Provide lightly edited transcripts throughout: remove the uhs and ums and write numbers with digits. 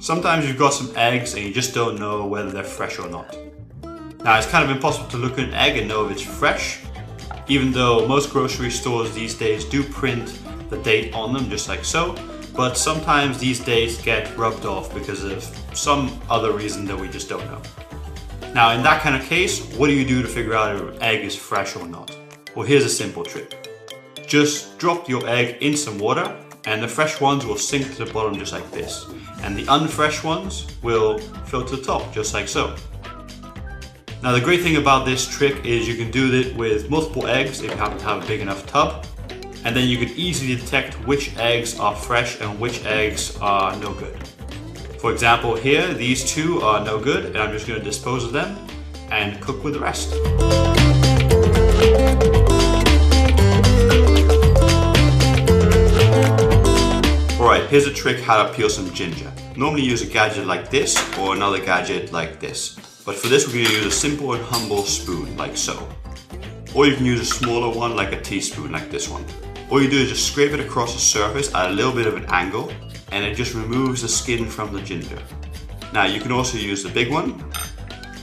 Sometimes you've got some eggs and you just don't know whether they're fresh or not. Now it's kind of impossible to look at an egg and know if it's fresh, even though most grocery stores these days do print the date on them just like so, but sometimes these dates get rubbed off because of some other reason that we just don't know. Now in that kind of case, what do you do to figure out if an egg is fresh or not? Well, here's a simple trick. Just drop your egg in some water and the fresh ones will sink to the bottom just like this, and the unfresh ones will float to the top just like so. Now the great thing about this trick is you can do it with multiple eggs if you happen to have a big enough tub, and then you can easily detect which eggs are fresh and which eggs are no good. For example here, these two are no good and I'm just going to dispose of them and cook with the rest. Alright, here's a trick how to peel some ginger. Normally use a gadget like this or another gadget like this. But for this we're going to use a simple and humble spoon like so. Or you can use a smaller one like a teaspoon like this one. All you do is just scrape it across the surface at a little bit of an angle and it just removes the skin from the ginger. Now you can also use the big one.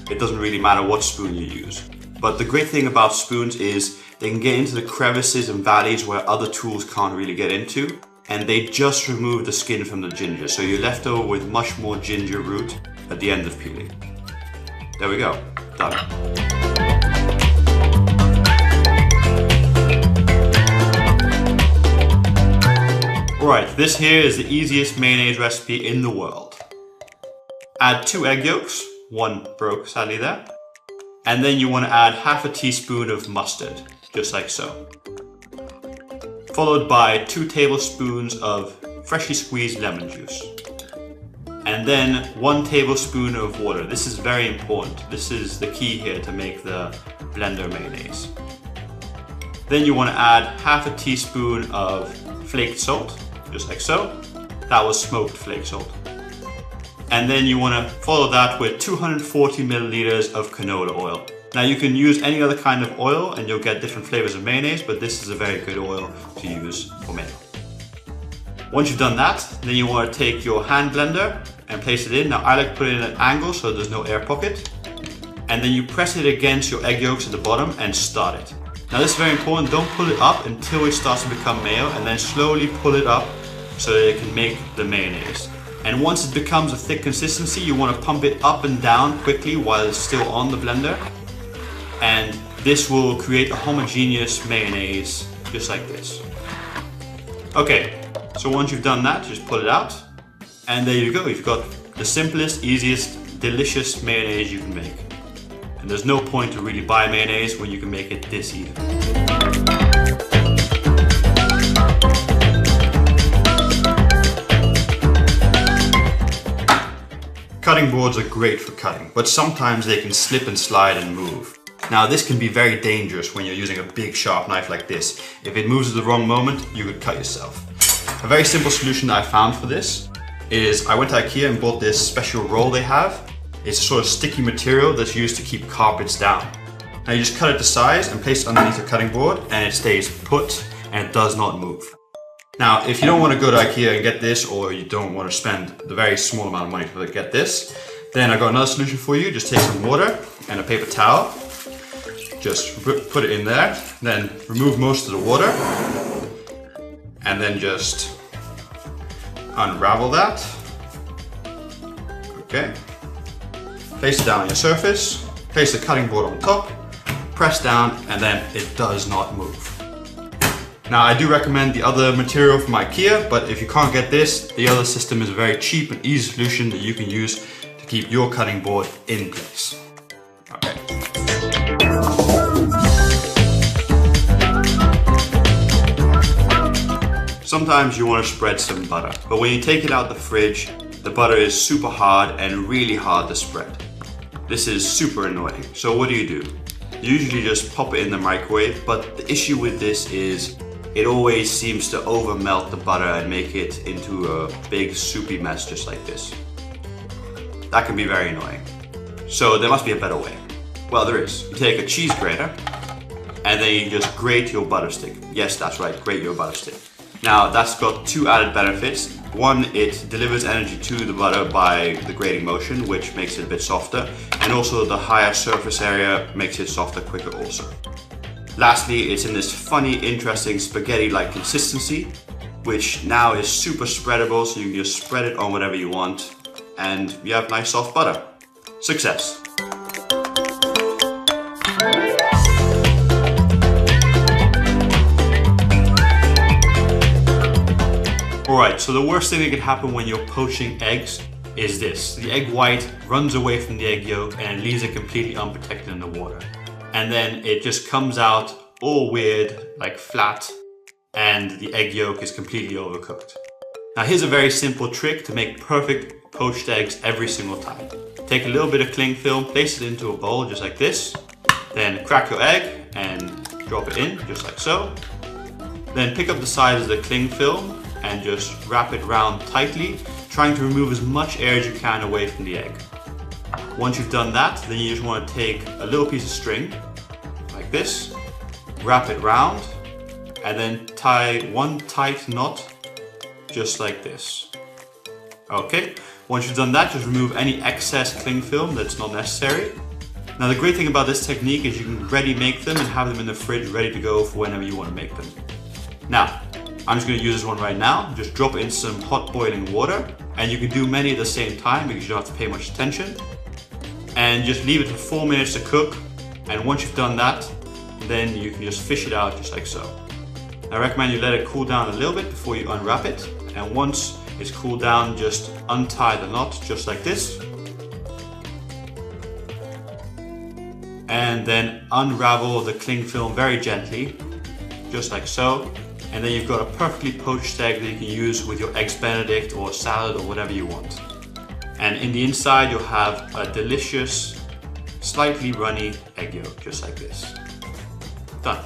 It doesn't really matter what spoon you use. But the great thing about spoons is they can get into the crevices and valleys where other tools can't really get into, and they just remove the skin from the ginger, so you're left over with much more ginger root at the end of peeling. There we go, done. Alright, this here is the easiest mayonnaise recipe in the world. Add 2 egg yolks, one broke sadly there, and then you want to add half a teaspoon of mustard, just like so. Followed by 2 tablespoons of freshly squeezed lemon juice. And then 1 tablespoon of water. This is very important. This is the key here to make the blender mayonnaise. Then you want to add half a teaspoon of flaked salt, just like so. That was smoked flake salt. And then you want to follow that with 240 milliliters of canola oil. Now you can use any other kind of oil and you'll get different flavors of mayonnaise, but this is a very good oil to use for mayo. Once you've done that, then you want to take your hand blender and place it in. Now I like to put it in an angle so there's no air pocket. And then you press it against your egg yolks at the bottom and start it. Now this is very important, don't pull it up until it starts to become mayo, and then slowly pull it up so that it can make the mayonnaise. And once it becomes a thick consistency, you want to pump it up and down quickly while it's still on the blender. And this will create a homogeneous mayonnaise just like this. Okay, so once you've done that, just pull it out. And there you go, you've got the simplest, easiest, delicious mayonnaise you can make. And there's no point to really buy mayonnaise when you can make it this easy. Cutting boards are great for cutting, but sometimes they can slip and slide and move. Now this can be very dangerous when you're using a big sharp knife like this. If it moves at the wrong moment, you could cut yourself. A very simple solution that I found for this is I went to IKEA and bought this special roll they have. It's a sort of sticky material that's used to keep carpets down. Now you just cut it to size and place it underneath the cutting board and it stays put and it does not move. Now, if you don't want to go to IKEA and get this, or you don't want to spend the very small amount of money to get this, then I got another solution for you. Just take some water and a paper towel. Just put it in there, then remove most of the water, and then just unravel that. Okay. Place it down on your surface, place the cutting board on top, press down, and then it does not move. Now I do recommend the other material from IKEA, but if you can't get this, the other system is a very cheap and easy solution that you can use to keep your cutting board in place. Okay. Sometimes you want to spread some butter, but when you take it out the fridge, the butter is super hard and really hard to spread. This is super annoying. So what do? You usually just pop it in the microwave, but the issue with this is it always seems to over melt the butter and make it into a big soupy mess just like this. That can be very annoying. So there must be a better way. Well, there is. You take a cheese grater and then you just grate your butter stick. Yes, that's right, grate your butter stick. Now that's got 2 added benefits. One, it delivers energy to the butter by the grating motion, which makes it a bit softer, and also the higher surface area makes it softer quicker also. Lastly, it's in this funny, interesting spaghetti-like consistency, which now is super spreadable, so you can just spread it on whatever you want, and you have nice soft butter. Success! Alright, so the worst thing that could happen when you're poaching eggs is this. The egg white runs away from the egg yolk and leaves it completely unprotected in the water. And then it just comes out all weird, like flat, and the egg yolk is completely overcooked. Now here's a very simple trick to make perfect poached eggs every single time. Take a little bit of cling film, place it into a bowl just like this, then crack your egg and drop it in just like so. Then pick up the sides of the cling film and just wrap it round tightly, trying to remove as much air as you can away from the egg. Once you've done that, then you just want to take a little piece of string, like this, wrap it round, and then tie one tight knot, just like this. Okay, once you've done that, just remove any excess cling film that's not necessary. Now the great thing about this technique is you can ready make them and have them in the fridge ready to go for whenever you want to make them. Now, I'm just going to use this one right now. Just drop it in some hot boiling water, and you can do many at the same time because you don't have to pay much attention. And just leave it for 4 minutes to cook, and once you've done that, then you can just fish it out just like so. I recommend you let it cool down a little bit before you unwrap it, and once it's cooled down, just untie the knot just like this. And then unravel the cling film very gently, just like so. And then you've got a perfectly poached egg that you can use with your eggs benedict or salad or whatever you want. And in the inside you'll have a delicious, slightly runny egg yolk, just like this. Done.